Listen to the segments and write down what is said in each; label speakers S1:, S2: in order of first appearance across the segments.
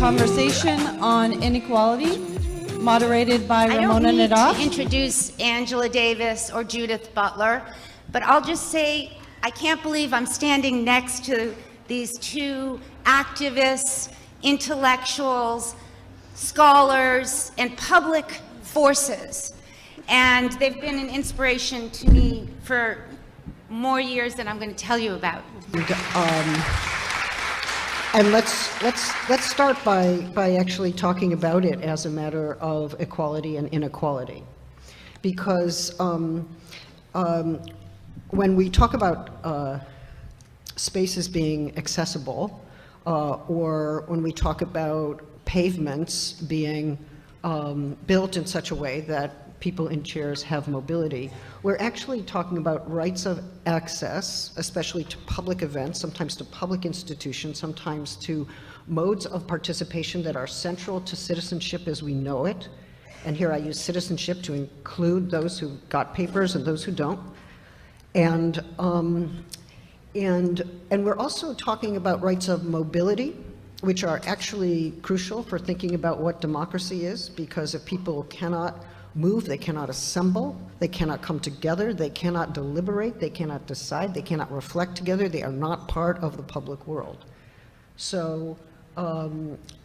S1: conversation on inequality, moderated by Ramona
S2: I don't need
S1: Nadaf.
S2: to introduce Angela Davis or Judith Butler, but I'll just say I can't believe I'm standing next to these two activists, intellectuals, scholars, and public forces. And they've been an inspiration to me for more years than I'm going to tell you about.
S3: And let's start by actually talking about it as a matter of equality and inequality, because when we talk about spaces being accessible, or when we talk about pavements being built in such a way that people in chairs have mobility, we're actually talking about rights of access, especially to public events, sometimes to public institutions, sometimes to modes of participation that are central to citizenship as we know it. And here I use citizenship to include those who got papers and those who don't. And we're also talking about rights of mobility, which are actually crucial for thinking about what democracy is, because if people cannot move, they cannot assemble, they cannot come together, they cannot deliberate, they cannot decide, they cannot reflect together, they are not part of the public world. So,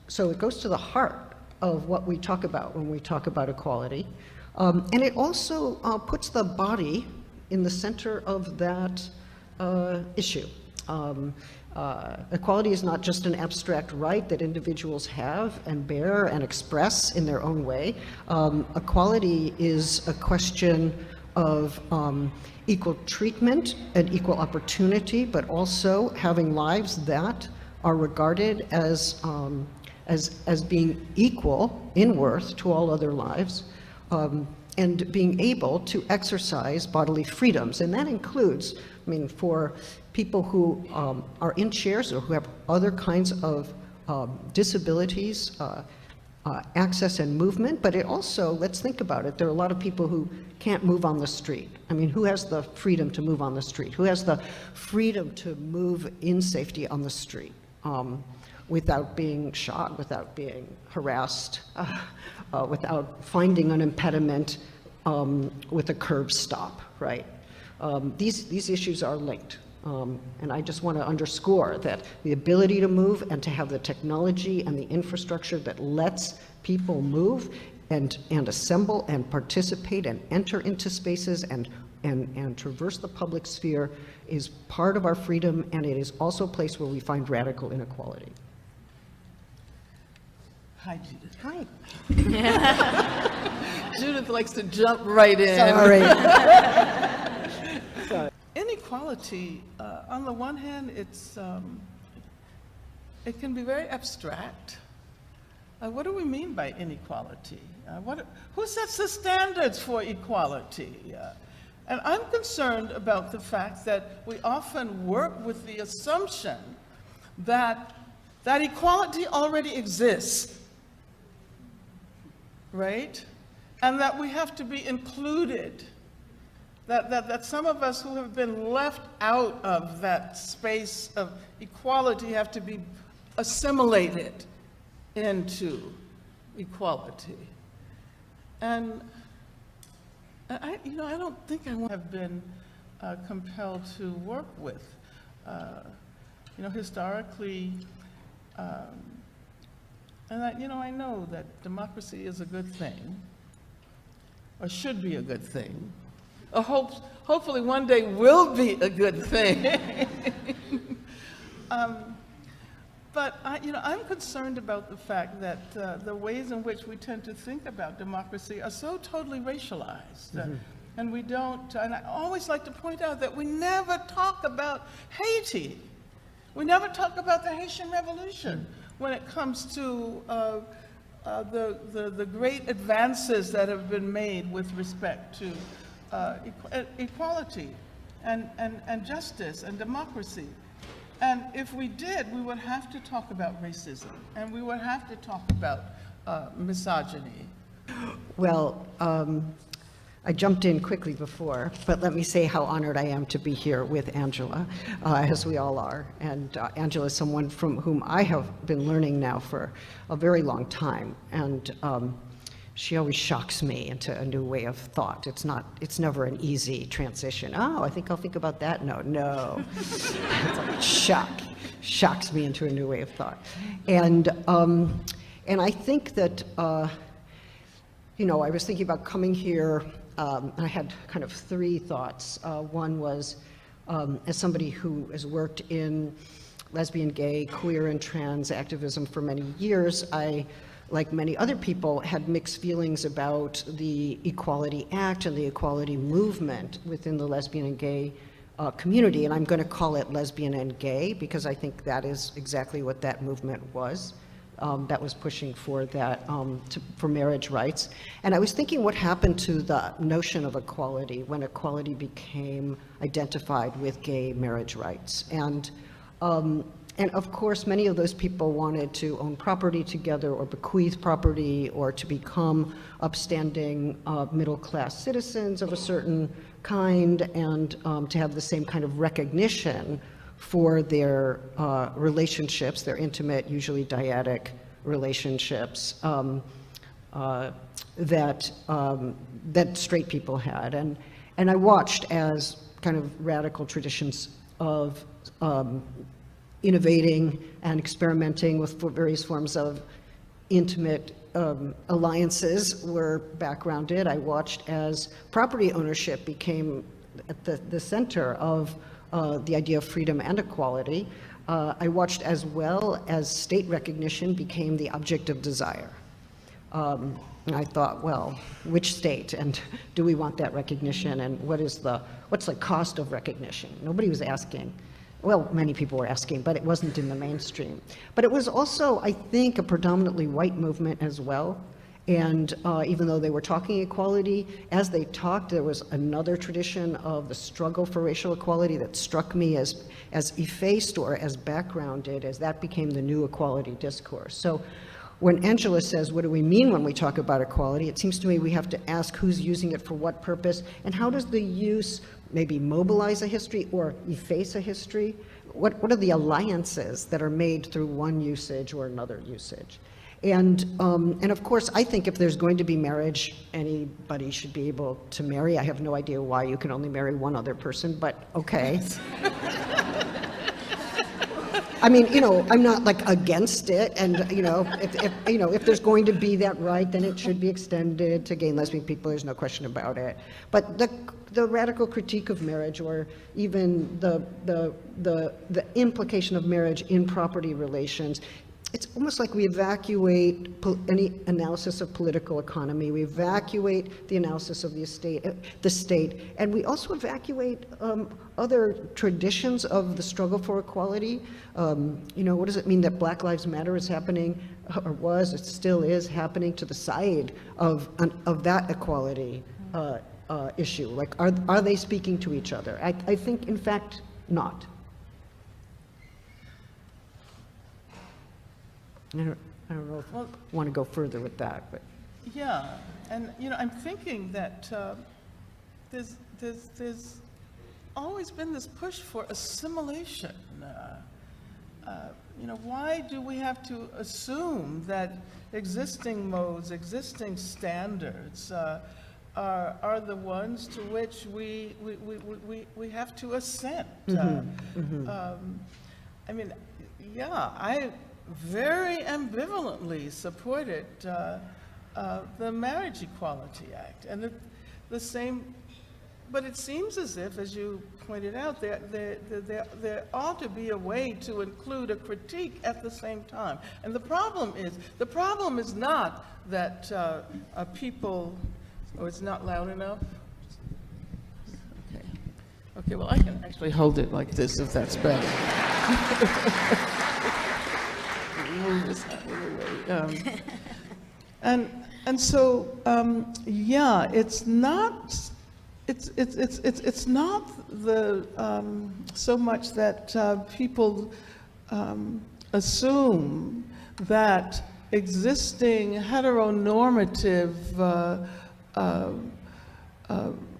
S3: so it goes to the heart of what we talk about when we talk about equality. And it also puts the body in the center of that issue. Equality is not just an abstract right that individuals have and bear and express in their own way. Equality is a question of equal treatment and equal opportunity, but also having lives that are regarded as being equal in worth to all other lives, and being able to exercise bodily freedoms. And that includes, I mean, for people who are in chairs or who have other kinds of disabilities, access and movement, but it also, let's think about it, there are a lot of people who can't move on the street. I mean, who has the freedom to move on the street? Who has the freedom to move in safety on the street without being shot, without being harassed, without finding an impediment with a curb stop, right? These issues are linked. And I just want to underscore that the ability to move and to have the technology and the infrastructure that lets people move and assemble and participate and enter into spaces and traverse the public sphere is part of our freedom, and it is also a place where we find radical inequality.
S4: Hi, Judith.
S3: Hi.
S4: Judith likes to jump right in.
S3: Sorry.
S4: Inequality, on the one hand, it can be very abstract. What do we mean by inequality? Who sets the standards for equality? And I'm concerned about the fact that we often work with the assumption that equality already exists, right? And that we have to be included. That some of us who have been left out of that space of equality have to be assimilated into equality. And I don't think I have been compelled to work with. Historically, and I know that democracy is a good thing, or should be a good thing. Hopefully one day will be a good thing. But I'm concerned about the fact that the ways in which we tend to think about democracy are so totally racialized.
S3: Mm-hmm.
S4: And we don't, and I always like to point out that we never talk about Haiti. We never talk about the Haitian Revolution when it comes to the great advances that have been made with respect to equality and justice and democracy. And if we did, we would have to talk about racism, and we would have to talk about misogyny.
S3: Well, I jumped in quickly before, but let me say how honored I am to be here with Angela, as we all are. And Angela is someone from whom I have been learning now for a very long time. And she always shocks me into a new way of thought. It's never an easy transition. Oh, I think I'll think about that. No. It's like shocks me into a new way of thought. And I think that, you know, I was thinking about coming here. I had kind of three thoughts. One was, as somebody who has worked in lesbian, gay, queer, and trans activism for many years, I, like many other people, had mixed feelings about the Equality Act and the equality movement within the lesbian and gay community. And I'm going to call it lesbian and gay because I think that is exactly what that movement was. That was pushing for that, for marriage rights. And I was thinking what happened to the notion of equality when equality became identified with gay marriage rights. And of course, many of those people wanted to own property together or bequeath property or to become upstanding middle-class citizens of a certain kind and to have the same kind of recognition for their relationships, their intimate, usually dyadic relationships that straight people had. And I watched as kind of radical traditions of innovating and experimenting with various forms of intimate alliances were backgrounded. I watched as property ownership became at the center of the idea of freedom and equality. I watched as well as state recognition became the object of desire. And I thought, well, which state, and do we want that recognition, and what's the cost of recognition? Nobody was asking. Well, many people were asking, but it wasn't in the mainstream. But it was also, I think, a predominantly white movement as well. And even though they were talking equality, as they talked, there was another tradition of the struggle for racial equality that struck me as effaced or as backgrounded, as that became the new equality discourse. So when Angela says, what do we mean when we talk about equality, it seems to me we have to ask who's using it for what purpose, and how does the use maybe mobilize a history or efface a history? What are the alliances that are made through one usage or another usage? And of course, I think if there's going to be marriage, anybody should be able to marry. I have no idea why you can only marry one other person, but okay. I mean, you know, I'm not like against it, and you know, if there's going to be that right, then it should be extended to gay and lesbian people. There's no question about it. But the radical critique of marriage, or even the implication of marriage in property relations, it's almost like we evacuate any analysis of political economy. We evacuate the analysis of the state, and we also evacuate other traditions of the struggle for equality. You know, what does it mean that Black Lives Matter is happening, or was, it still is happening to the side of that equality issue? Like, are they speaking to each other? I think, in fact, not. I don't know if I want to go further with that, but.
S4: Yeah, and you know, I'm thinking that there's always been this push for assimilation. You know, why do we have to assume that existing modes, existing standards are the ones to which we have to assent? I mean, yeah, I very ambivalently supported the Marriage Equality Act, and the same. But it seems as if, as you pointed out, there ought to be a way to include a critique at the same time. And the problem is not that people. Oh, it's not loud enough. Okay. Well, I can actually hold it like this if that's better. Move this out of the way. And so yeah, it's not the so much that people assume that existing heteronormative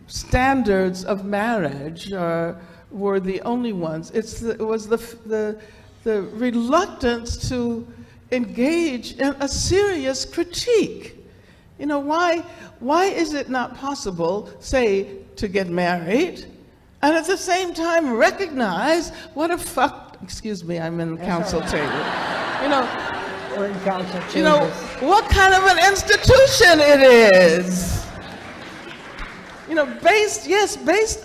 S4: standards of marriage were the only ones. It was the reluctance to engage in a serious critique. You know, why is it not possible, say, to get married, and at the same time recognize what a excuse me, I'm in the council table. You know,
S3: Or in council chambers.
S4: you know, what kind of an institution it is. You know, based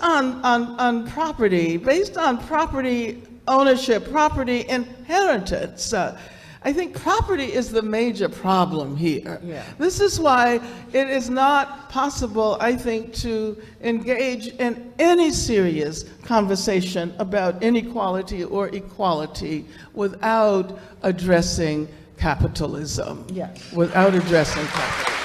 S4: on property, based on property ownership, property inheritance. I think property is the major problem here.
S3: Yeah.
S4: This is why it is not possible, I think, to engage in any serious conversation about inequality or equality without addressing capitalism.
S3: Yes.
S4: Without addressing capitalism.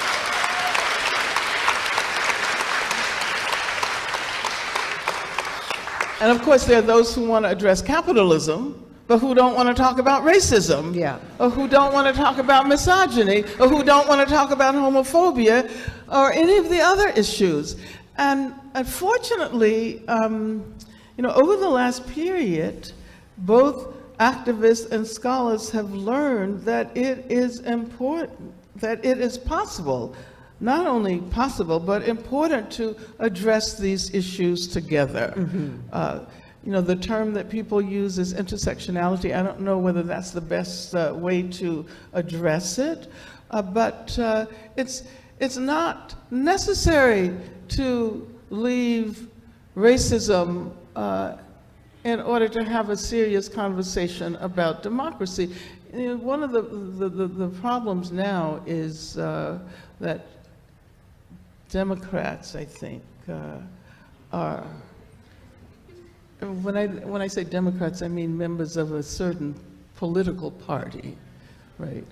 S4: And of course, there are those who want to address capitalism, but who don't want to talk about racism,
S3: Yeah.
S4: or who don't want to talk about misogyny, or who don't want to talk about homophobia, or any of the other issues. And unfortunately, you know, over the last period, both activists and scholars have learned that it is important, that it is possible, not only possible, but important to address these issues together. You know, the term that people use is intersectionality. I don't know whether that's the best way to address it, but it's not necessary to leave racism in order to have a serious conversation about democracy. You know, one of the problems now is that Democrats, I think, are, when I say Democrats, I mean members of a certain political party, right,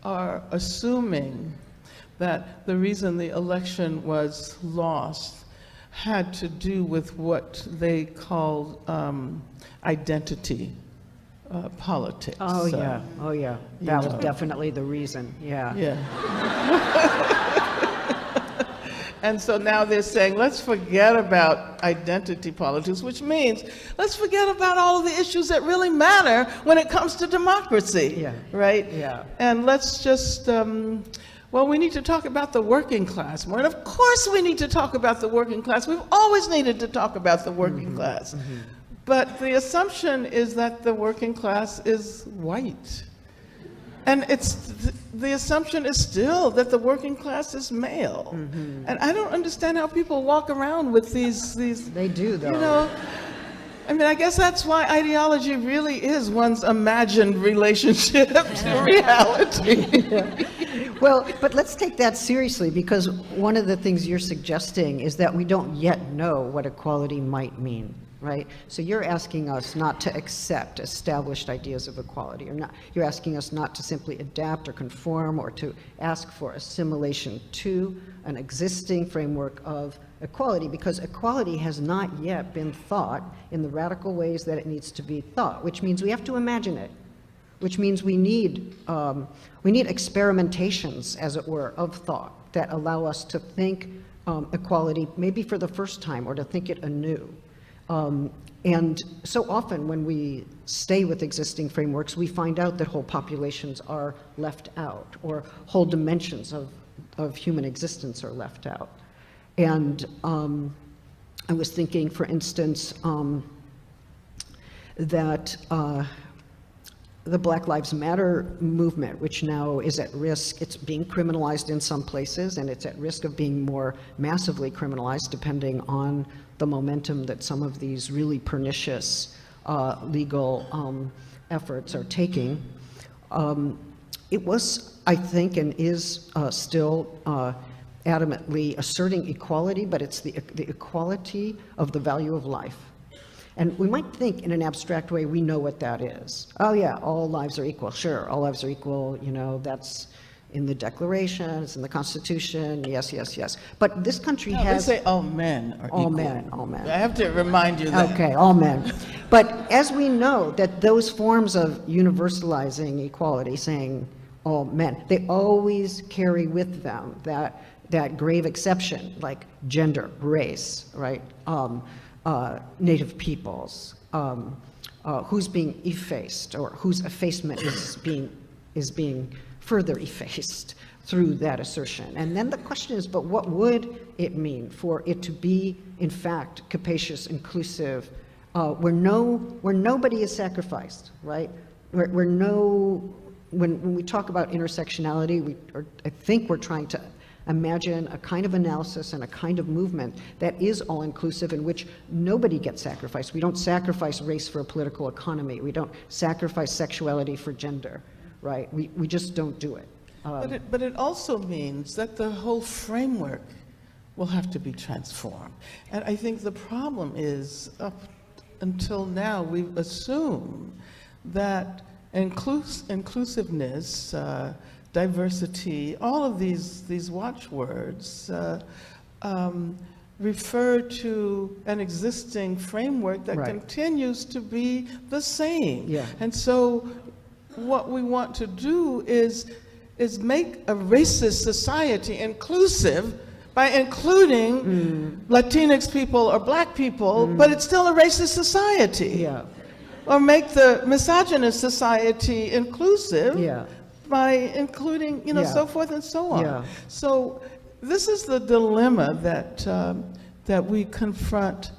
S4: are assuming that the reason the election was lost had to do with what they called identity politics.
S3: Oh, yeah. Oh, yeah. That was
S4: know.
S3: definitely the reason. Yeah.
S4: Yeah. And so now they're saying, let's forget about identity politics, which means let's forget about all of the issues that really matter when it comes to democracy,
S3: Yeah.
S4: right?
S3: Yeah.
S4: And let's just, well, we need to talk about the working class more. And of course we need to talk about the working class. We've always needed to talk about the working class. But the assumption is that the working class is white. And the assumption is still that the working class is male. And I don't understand how people walk around with these
S3: They do, though.
S4: you know, I mean, I guess that's why ideology really is one's imagined relationship to reality.
S3: Well, but let's take that seriously, because one of the things you're suggesting is that we don't yet know what equality might mean, right? So you're asking us not to accept established ideas of equality, or not. You're asking us not to simply adapt or conform or to ask for assimilation to an existing framework of equality, because equality has not yet been thought in the radical ways that it needs to be thought, which means we have to imagine it, which means we need experimentations, as it were, of thought that allow us to think equality maybe for the first time, or to think it anew. And so often when we stay with existing frameworks, we find out that whole populations are left out, or whole dimensions of human existence are left out. And I was thinking, for instance, that the Black Lives Matter movement, which now is at risk, it's being criminalized in some places, and it's at risk of being more massively criminalized depending on the momentum that some of these really pernicious legal efforts are taking. It was, I think, and is still adamantly asserting equality, but it's the equality of the value of life. And we might think in an abstract way we know what that is. Oh yeah, all lives are equal. Sure, all lives are equal, you know, that's in the Declaration, it's in the Constitution, yes, yes, yes. But this country has...
S4: They say all men are
S3: all
S4: equal.
S3: Men, all men.
S4: I have to remind you that.
S3: Okay, all men. But as we know that those forms of universalizing equality, saying all men, they always carry with them that that grave exception, like gender, race, right? Native peoples, who's being effaced, or whose effacement is being further effaced through that assertion. And then the question is, but what would it mean for it to be, in fact, capacious, inclusive, where nobody is sacrificed, right? When we talk about intersectionality, I think we're trying to imagine a kind of analysis and a kind of movement that is all-inclusive, in which nobody gets sacrificed. We don't sacrifice race for a political economy. We don't sacrifice sexuality for gender, right? We just don't do it.
S4: But it also means that the whole framework will have to be transformed. And I think the problem is, up until now, we've assumed that inclusiveness, diversity, all of these watchwords refer to an existing framework that continues to be the same.
S3: Yeah.
S4: And so what we want to do is make a racist society inclusive by including Latinx people or black people, but it's still a racist society.
S3: Yeah.
S4: Or make the misogynist society inclusive
S3: Yeah.
S4: by including, so forth and so on.
S3: Yeah.
S4: So this is the dilemma that we confront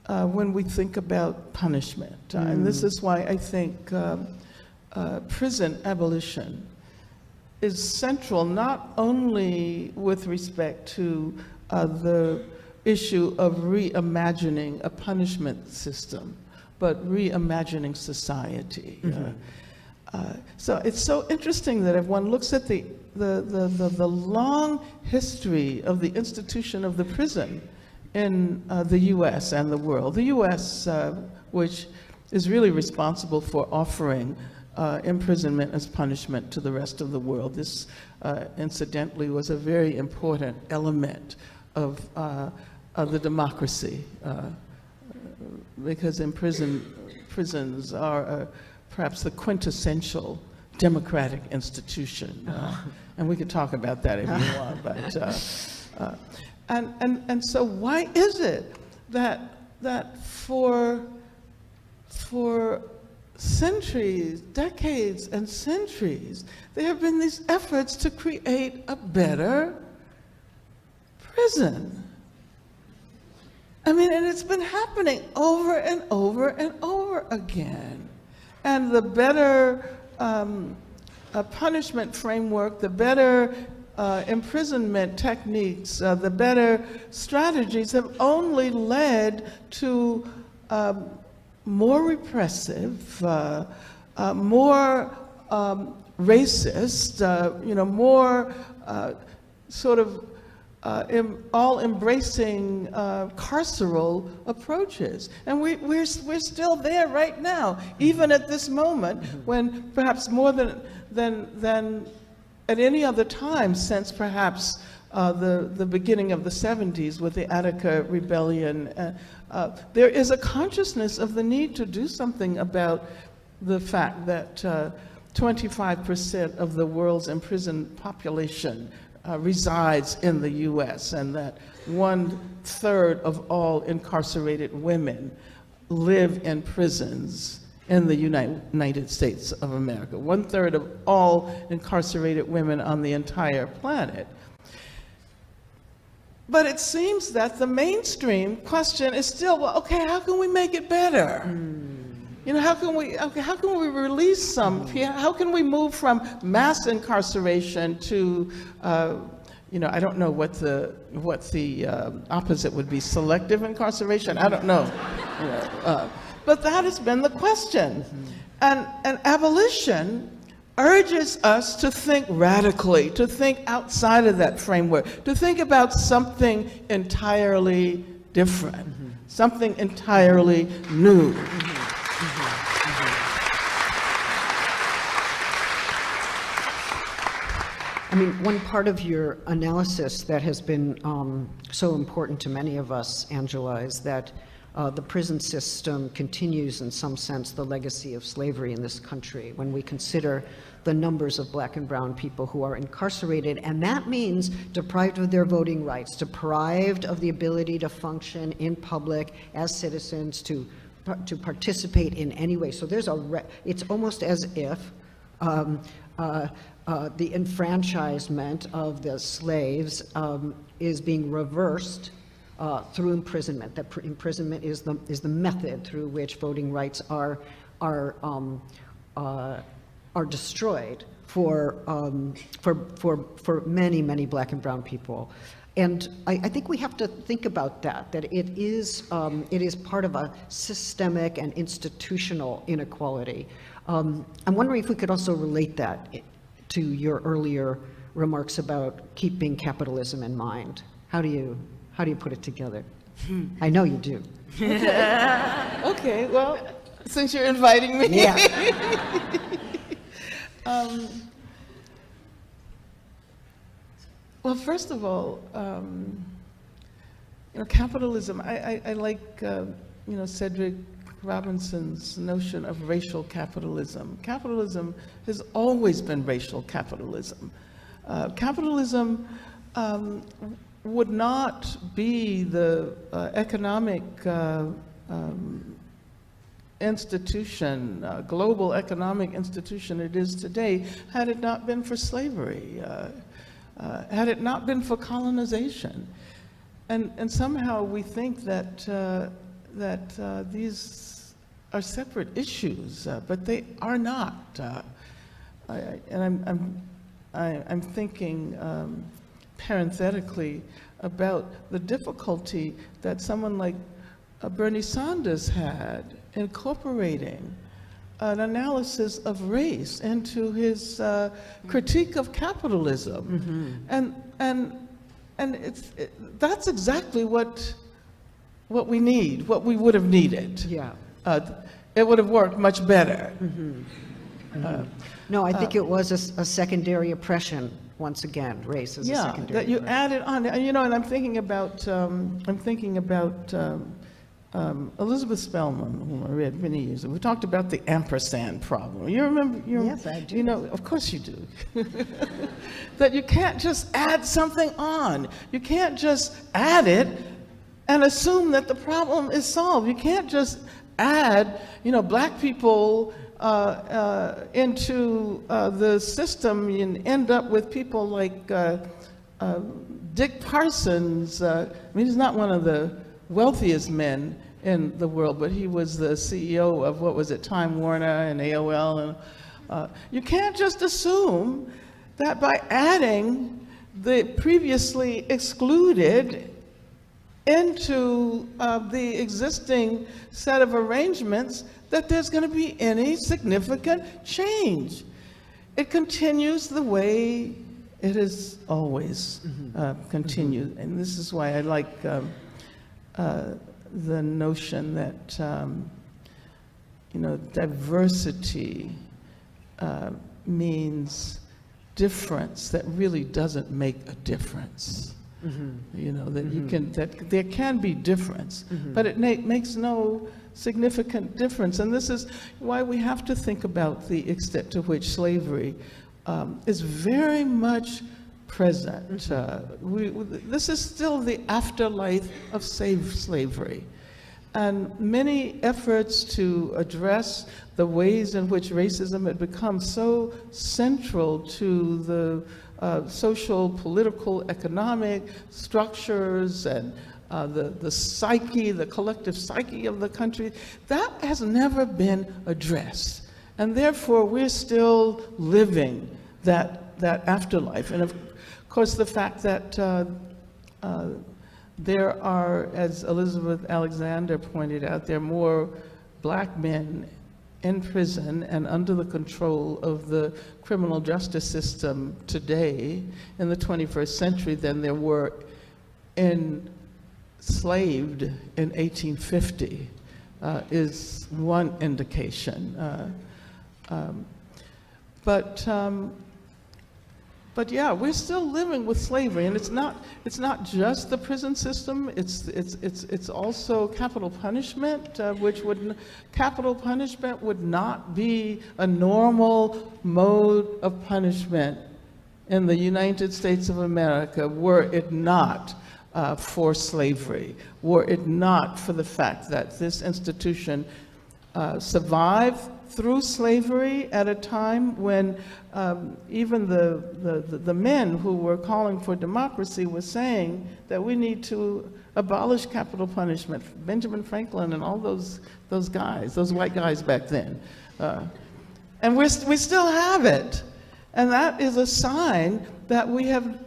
S4: when we think about punishment. And this is why I think prison abolition is central, not only with respect to the issue of reimagining a punishment system, but reimagining society. So it's so interesting that if one looks at the long history of the institution of the prison in the US and the world, the US, which is really responsible for offering imprisonment as punishment to the rest of the world. This, incidentally, was a very important element of the democracy, because prisons are perhaps the quintessential democratic institution. And we could talk about that if you want, but, and so why is it that for centuries, decades and centuries, there have been these efforts to create a better prison? I mean, and it's been happening over and over and over again. And the better punishment framework, the better imprisonment techniques, the better strategies have only led to more repressive, more racist, more sort of all-embracing carceral approaches. And we're still there right now, even at this moment, when perhaps more than at any other time since perhaps the beginning of the 70s with the Attica Rebellion. There is a consciousness of the need to do something about the fact that 25% of the world's imprisoned population resides in the US, and that 1/3 of all incarcerated women live in prisons in the United States of America. 1/3 of all incarcerated women on the entire planet. But it seems that the mainstream question is still, well, okay, how can we make it better? How can we release some? How can we move from mass incarceration to, I don't know what the opposite would be, selective incarceration. I don't know. But that has been the question, and abolition urges us to think radically, to think outside of that framework, to think about something entirely different, something entirely new.
S3: I mean, one part of your analysis that has been so important to many of us, Angela, is that the prison system continues in some sense the legacy of slavery in this country. When we consider the numbers of black and brown people who are incarcerated, and that means deprived of their voting rights, deprived of the ability to function in public as citizens, to participate in any way. So there's it's almost as if the enfranchisement of the slaves is being reversed through imprisonment. That imprisonment is the method through which voting rights are destroyed for many black and brown people. And I think we have to think about that it is part of a systemic and institutional inequality. I'm wondering if we could also relate that to your earlier remarks about keeping capitalism in mind. How do you put it together? I know you do.
S4: Okay, well, since you're inviting me.
S3: Yeah.
S4: Well, first of all, capitalism, I like, Cedric Robinson's notion of racial capitalism. Capitalism has always been racial capitalism. Capitalism would not be the economic institution, global economic institution it is today, had it not been for slavery, had it not been for colonization. And somehow we think that these are separate issues, but they are not. I'm thinking parenthetically about the difficulty that someone like Bernie Sanders had incorporating an analysis of race into his critique of capitalism. And that's exactly what we need, what we would have needed.
S3: Yeah.
S4: It would have worked much better.
S3: No, I think it was a secondary oppression. Once again, race is a secondary.
S4: That you added on, and I'm thinking about Elizabeth Spellman, whom I read many years ago. We talked about the ampersand problem. You remember?
S3: Yes, I do.
S4: Of course you do. That you can't just add something on. You can't just add it and assume that the problem is solved. You can't just add, black people into the system and end up with people like Dick Parsons. He's not one of the wealthiest men in the world, but he was the CEO of, Time Warner and AOL. And you can't just assume that by adding the previously excluded into the existing set of arrangements that there's going to be any significant change. It continues the way it has always continued. And this is why I like the notion that diversity means difference that really doesn't make a difference. That there can be difference, but it makes no significant difference. And this is why we have to think about the extent to which slavery is very much present. This is still the afterlife of slavery. And many efforts to address the ways in which racism had become so central to the social, political, economic structures and the psyche, the collective psyche of the country, that has never been addressed. And therefore, we're still living that afterlife. And of course, the fact that there are, as Elizabeth Alexander pointed out, there are more black men in prison and under the control of the criminal justice system today in the 21st century than there were enslaved in 1850 is one indication. But But yeah, we're still living with slavery, and it's not just the prison system. It's also capital punishment, capital punishment would not be a normal mode of punishment in the United States of America were it not for slavery, were it not for the fact that this institution survived through slavery at a time when even the men who were calling for democracy were saying that we need to abolish capital punishment. Benjamin Franklin and all those guys, those white guys back then. And we still have it. And that is a sign that we have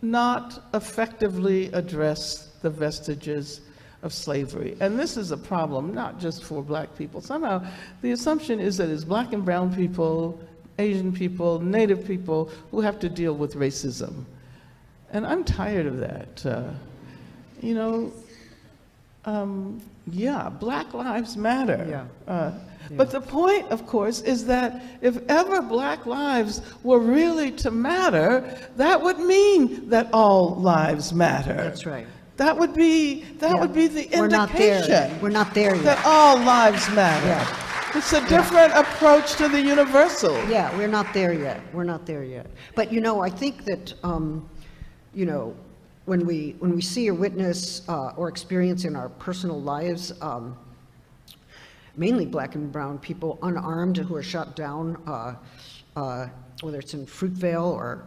S4: not effectively addressed the vestiges of slavery. And this is a problem not just for black people. Somehow the assumption is that it's black and brown people, Asian people, Native people who have to deal with racism. And I'm tired of that. Yeah, Black Lives Matter.
S3: Yeah.
S4: But the point, of course, is that if ever Black lives were really to matter, that would mean that all lives matter.
S3: That's right.
S4: That would be the indication.
S3: We're not there yet.
S4: That all lives matter.
S3: Yeah.
S4: It's a different approach to the universal.
S3: Yeah, we're not there yet. We're not there yet. But I think that when we see or witness or experience in our personal lives, mainly black and brown people, unarmed, who are shot down, whether it's in Fruitvale or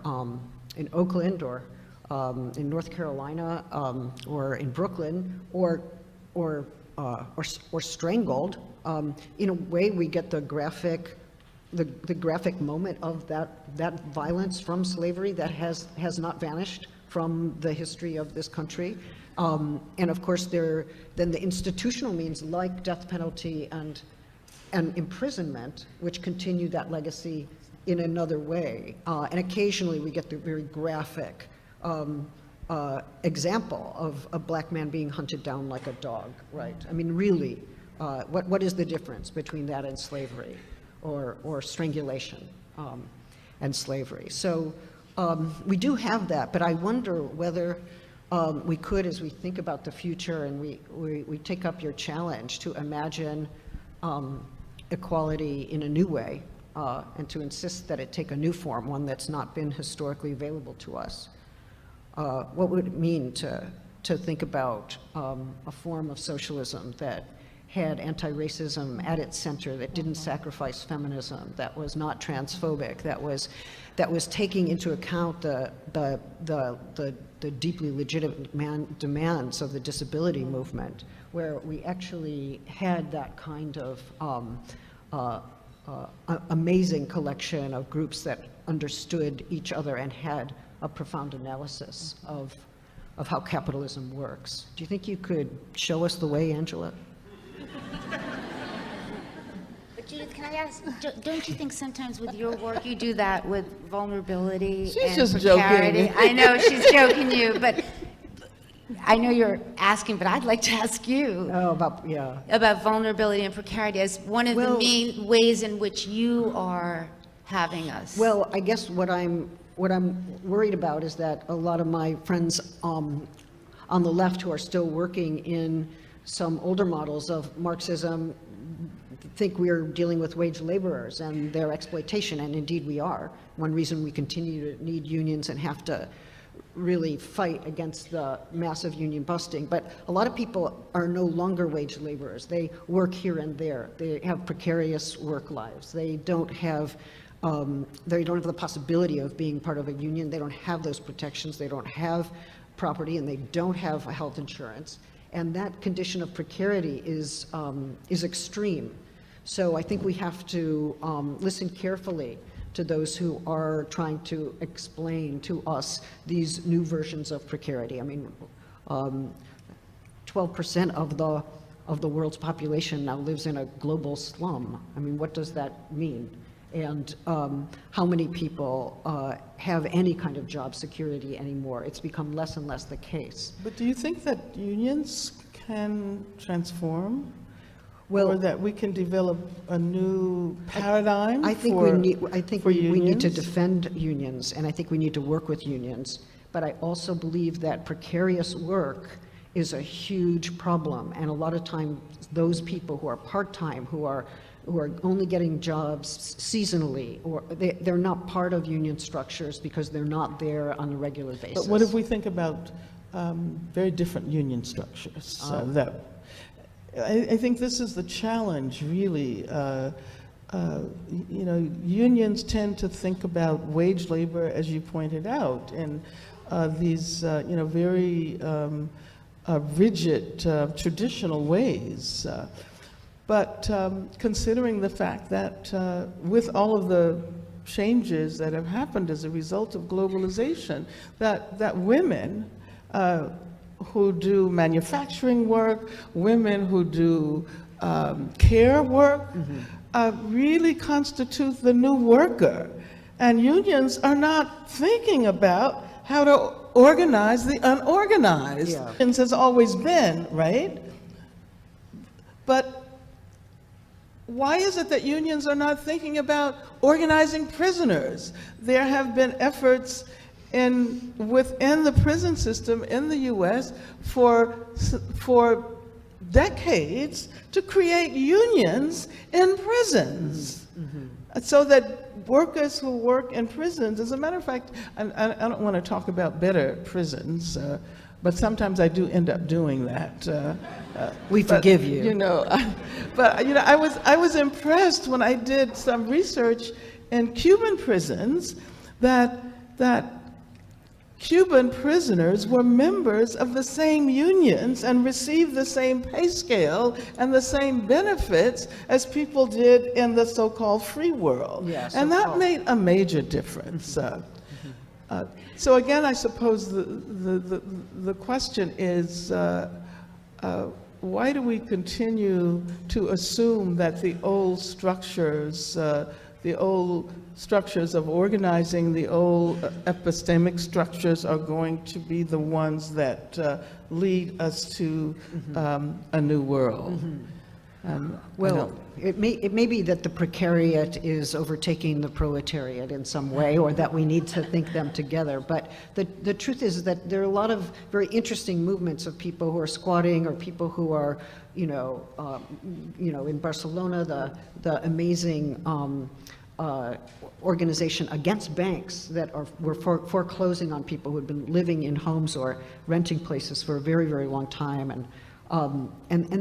S3: in Oakland or in North Carolina or in Brooklyn, or strangled. In a way, we get the graphic moment of that violence from slavery that has not vanished from the history of this country. And of course, then the institutional means like death penalty and imprisonment, which continue that legacy in another way. And occasionally, we get the very graphic example of a black man being hunted down like a dog, right? I mean, really, what is the difference between that and slavery, or strangulation and slavery? So we do have that, but I wonder whether we could, as we think about the future and we take up your challenge to imagine equality in a new way, and to insist that it take a new form, one that's not been historically available to us. What would it mean to think about a form of socialism that had anti-racism at its center, that didn't sacrifice feminism, that was not transphobic, that was taking into account the deeply legitimate demands of the disability movement, where we actually had that kind of amazing collection of groups that understood each other and had a profound analysis of how capitalism works. Do you think you could show us the way, Angela?
S2: But Judith, can I ask, don't you think sometimes with your work you do that with vulnerability and
S4: just
S2: precarity?
S4: joking.
S2: I know she's joking you, but I know you're asking, but I'd like to ask you about vulnerability and precarity as one of the main ways in which you are having us.
S3: Well, I guess what I'm worried about is that a lot of my friends on the left who are still working in some older models of Marxism think we're dealing with wage laborers and their exploitation, and indeed we are. One reason we continue to need unions and have to really fight against the massive union busting. But a lot of people are no longer wage laborers. They work here and there. They have precarious work lives. They don't have the possibility of being part of a union. They don't have those protections. They don't have property, and they don't have health insurance. And that condition of precarity is extreme. So I think we have to listen carefully to those who are trying to explain to us these new versions of precarity. I mean, 12% of the world's population now lives in a global slum. I mean, what does that mean? And how many people have any kind of job security anymore? It's become less and less the case.
S4: But do you think that unions can transform?
S3: Well,
S4: or that we can develop a new paradigm
S3: I think
S4: for,
S3: we need to
S4: unions?
S3: defend unions, and I think we need to work with unions. But I also believe that precarious work is a huge problem, and a lot of times those people who are part-time, who are only getting jobs seasonally, or they're not part of union structures because they're not there on a regular basis.
S4: But what if we think about very different union structures? I think this is the challenge, really. You know, unions tend to think about wage labor, as you pointed out, in these, you know, very rigid, traditional ways. But considering the fact that with all of the changes that have happened as a result of globalization, that women who do manufacturing work, women who do care work, really constitute the new worker. And unions are not thinking about how to organize the unorganized.
S3: Yeah.
S4: Unions has always been, right? But why is it that unions are not thinking about organizing prisoners? There have been efforts within the prison system in the U.S. for decades to create unions in prisons, so that workers who work in prisons, as a matter of fact, I don't want to talk about better prisons, but sometimes I do end up doing that.
S3: We forgive you.
S4: You know, but you know, I was impressed when I did some research in Cuban prisons that Cuban prisoners were members of the same unions and received the same pay scale and the same benefits as people did in the so-called free world.
S3: Yeah,
S4: and that
S3: so-called.
S4: made a major difference. So again, I suppose the question is, why do we continue to assume that the old structures of organizing, the old epistemic structures are going to be the ones that lead us to a new world?
S3: Well, it may be that the precariat is overtaking the proletariat in some way, or that we need to think them together. But the truth is that there are a lot of very interesting movements of people who are squatting, or people who are, in Barcelona, the amazing organization against banks that were foreclosing on people who had been living in homes or renting places for a very, very long time, and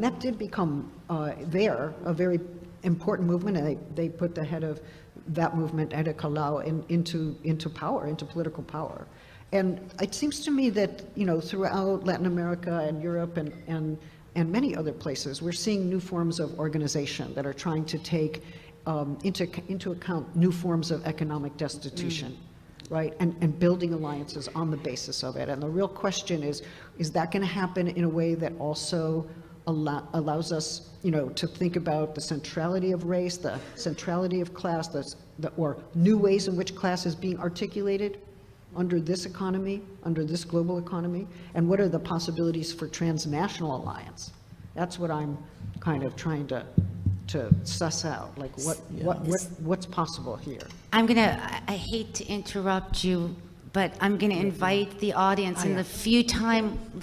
S3: that did become a very important movement, and they put the head of that movement, Ada Colau, into power, into political power. And it seems to me that throughout Latin America and Europe and many other places, we're seeing new forms of organization that are trying to take into account new forms of economic destitution, right? And building alliances on the basis of it. And the real question is that going to happen in a way that also allows us, to think about the centrality of race, the centrality of class, or new ways in which class is being articulated under this economy, under this global economy, and what are the possibilities for transnational alliance? That's what I'm kind of trying to suss out, like what's possible here.
S2: I hate to interrupt you, but I'm gonna invite the audience in the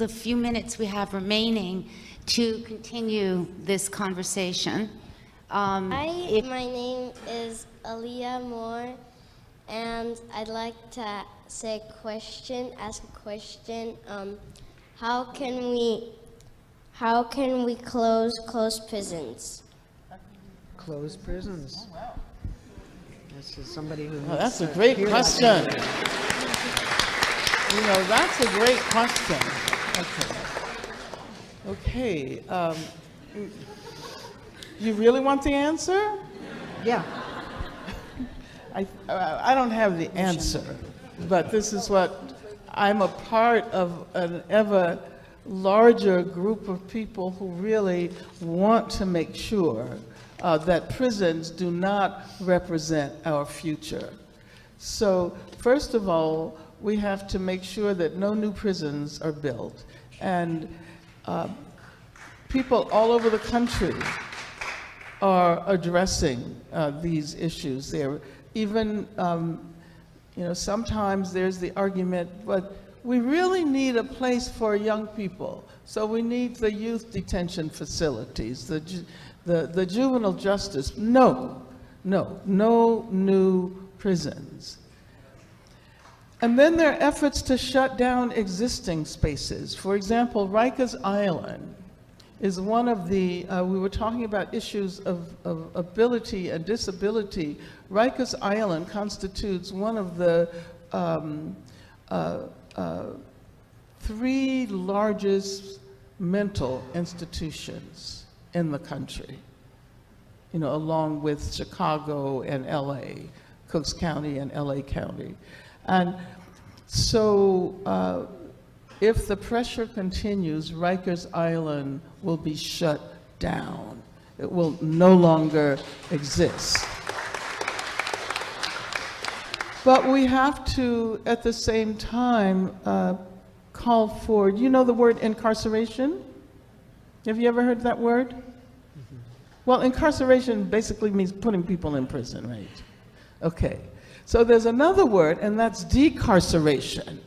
S2: few minutes we have remaining to continue this conversation.
S5: Hi, my name is Aliyah Moore, and I'd like to ask a question. How can we close prisons?
S3: Close prisons. Oh, wow. This is somebody who.
S4: Oh, that's a great question. That's a great question. Okay. You really want the answer?
S3: Yeah.
S4: I don't have the answer, but this is what I'm a part of, an ever larger group of people who really want to make sure that prisons do not represent our future. So first of all, we have to make sure that no new prisons are built. And people all over the country are addressing these issues. They're even, sometimes there's the argument, but we really need a place for young people. So we need the youth detention facilities, the juvenile justice. No new prisons. And then there are efforts to shut down existing spaces. For example, Rikers Island is one of the, we were talking about issues of ability and disability. Rikers Island constitutes one of the 3 largest mental institutions in the country, along with Chicago and LA, Cooks County and LA County. And so if the pressure continues, Rikers Island will be shut down. It will no longer exist. But we have to, at the same time, call for, you know the word incarceration? Have you ever heard that word? Mm-hmm. Well, incarceration basically means putting people in prison, right? Okay. So there's another word, and that's decarceration.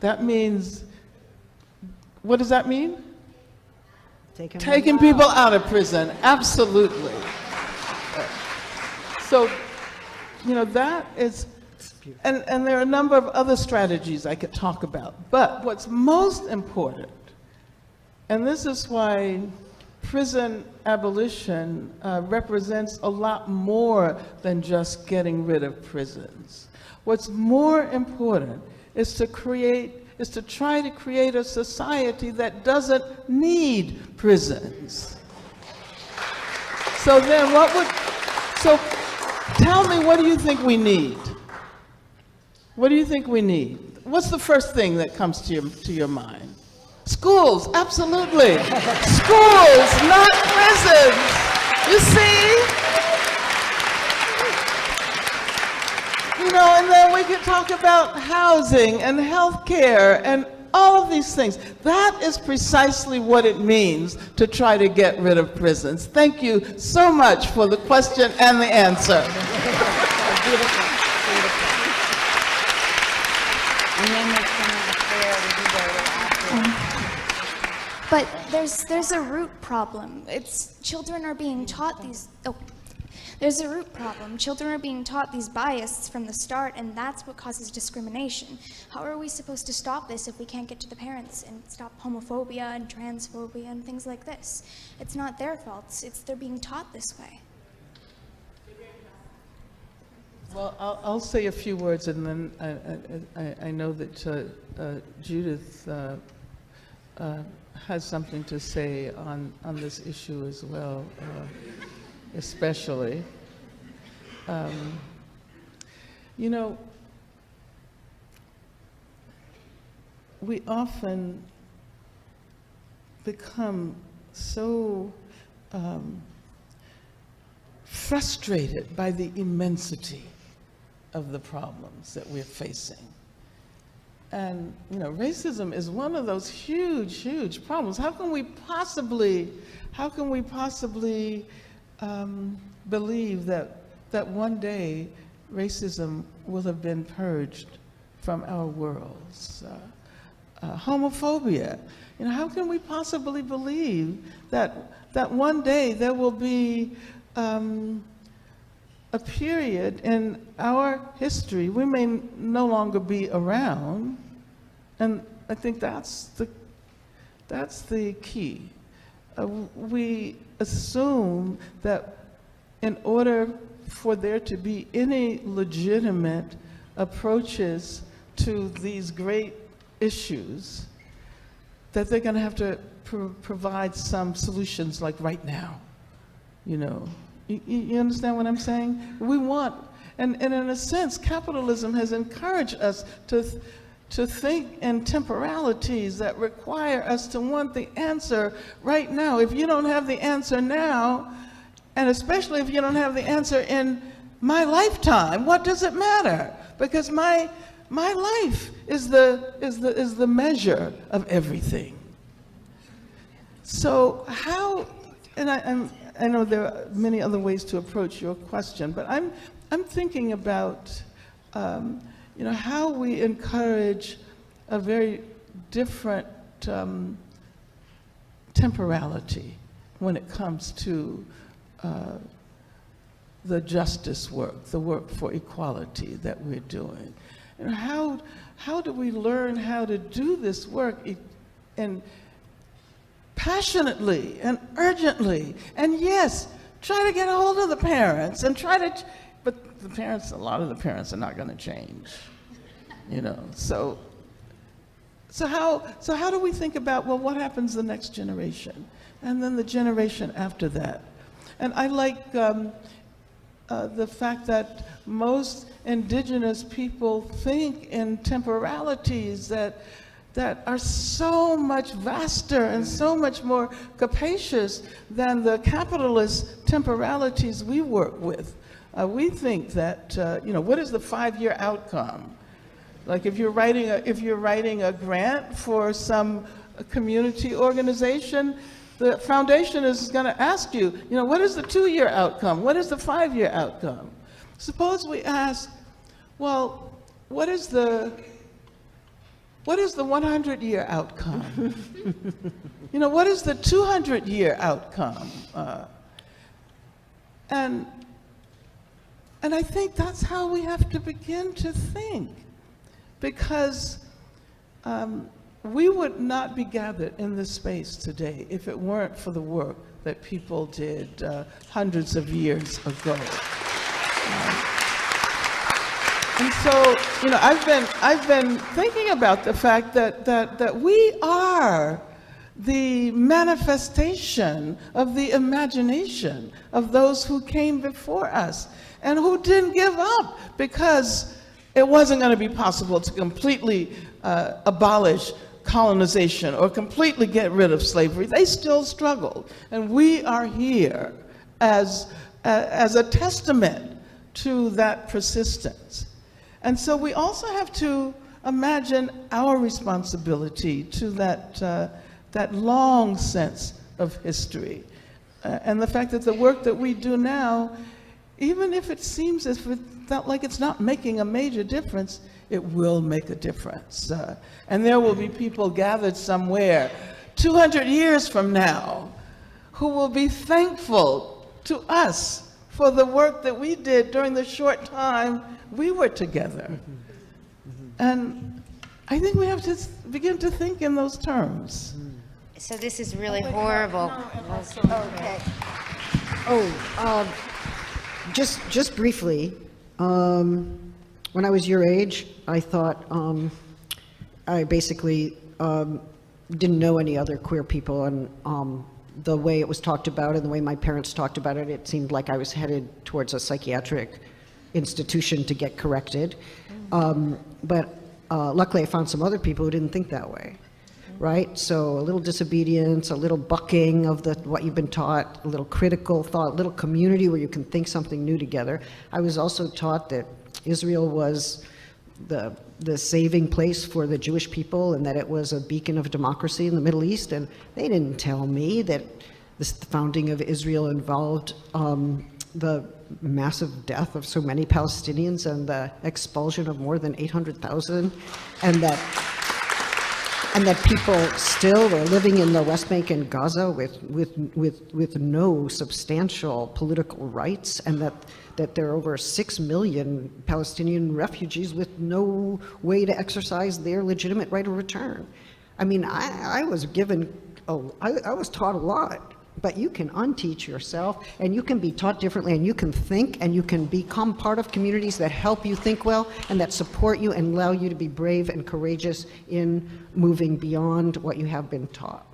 S4: That means, what does that mean? Taking people out of prison, absolutely. So, that is, and there are a number of other strategies I could talk about, but what's most important, and this is why prison abolition represents a lot more than just getting rid of prisons. What's more important is to try to create a society that doesn't need prisons. So then so tell me, what do you think we need? What do you think we need? What's the first thing that comes to your mind? Schools, absolutely. Schools, not prisons. You see? And then we could talk about housing and healthcare and all of these things. That is precisely what it means to try to get rid of prisons. Thank you so much for the question and the answer.
S6: But there's a root problem. Children are being taught these. There's a root problem. Children are being taught these biases from the start, and that's what causes discrimination. How are we supposed to stop this if we can't get to the parents and stop homophobia and transphobia and things like this? It's not their fault. They're being taught this way.
S4: Well, I'll say a few words, and then I know that Judith has something to say on this issue as well, especially. We often become so frustrated by the immensity of the problems that we're facing. And racism is one of those huge problems. How can we possibly believe that one day racism will have been purged from our worlds? Homophobia. How can we possibly believe that one day there will be a period in our history, we may no longer be around, and I think that's the key. We assume that in order for there to be any legitimate approaches to these great issues, that they're going to have to provide some solutions like right now, You understand what I'm saying? We want, and in a sense, capitalism has encouraged us to think in temporalities that require us to want the answer right now. If you don't have the answer now, and especially if you don't have the answer in my lifetime, what does it matter? Because my life is the measure of everything. So how, and I know there are many other ways to approach your question, but I'm thinking about, how we encourage a very different temporality when it comes to the justice work, the work for equality that we're doing. And how do we learn how to do this work and passionately and urgently, and yes, try to get a hold of the parents and but the parents, a lot of the parents are not going to change, So how do we think about, well, what happens the next generation, and then the generation after that? And I like the fact that most indigenous people think in temporalities that are so much vaster and so much more capacious than the capitalist temporalities we work with. We think that, what is the 5-year outcome? Like if you're writing a grant for some community organization, the foundation is going to ask you, what is the 2-year outcome? What is the 5-year outcome? Suppose we ask, well, what is the 100-year outcome? What is the 200-year outcome? And I think that's how we have to begin to think, because we would not be gathered in this space today if it weren't for the work that people did hundreds of years ago. And so, I've been thinking about the fact that we are the manifestation of the imagination of those who came before us and who didn't give up because it wasn't going to be possible to completely abolish colonization or completely get rid of slavery. They still struggled, and we are here as a testament to that persistence. And so we also have to imagine our responsibility to that long sense of history, and the fact that the work that we do now, even if it seems as if like it's not making a major difference, it will make a difference. And there will be people gathered somewhere 200 years from now who will be thankful to us for the work that we did during the short time we were together. And I think we have to begin to think in those terms.
S2: So this is really horrible. Okay.
S3: Just briefly, when I was your age, I thought I basically didn't know any other queer people, and the way it was talked about and the way my parents talked about it, it seemed like I was headed towards a psychiatric institution to get corrected. But luckily I found some other people who didn't think that way, right? So a little disobedience, a little bucking of what you've been taught, a little critical thought, a little community where you can think something new together. I was also taught that Israel was the saving place for the Jewish people and that it was a beacon of democracy in the Middle East, and they didn't tell me that the founding of Israel involved the massive death of so many Palestinians and the expulsion of more than 800,000, and that people still are living in the West Bank and Gaza with no substantial political rights, and that there are over 6 million Palestinian refugees with no way to exercise their legitimate right of return. I mean, I was taught a lot, but you can unteach yourself, and you can be taught differently, and you can think, and you can become part of communities that help you think well, and that support you and allow you to be brave and courageous in moving beyond what you have been taught.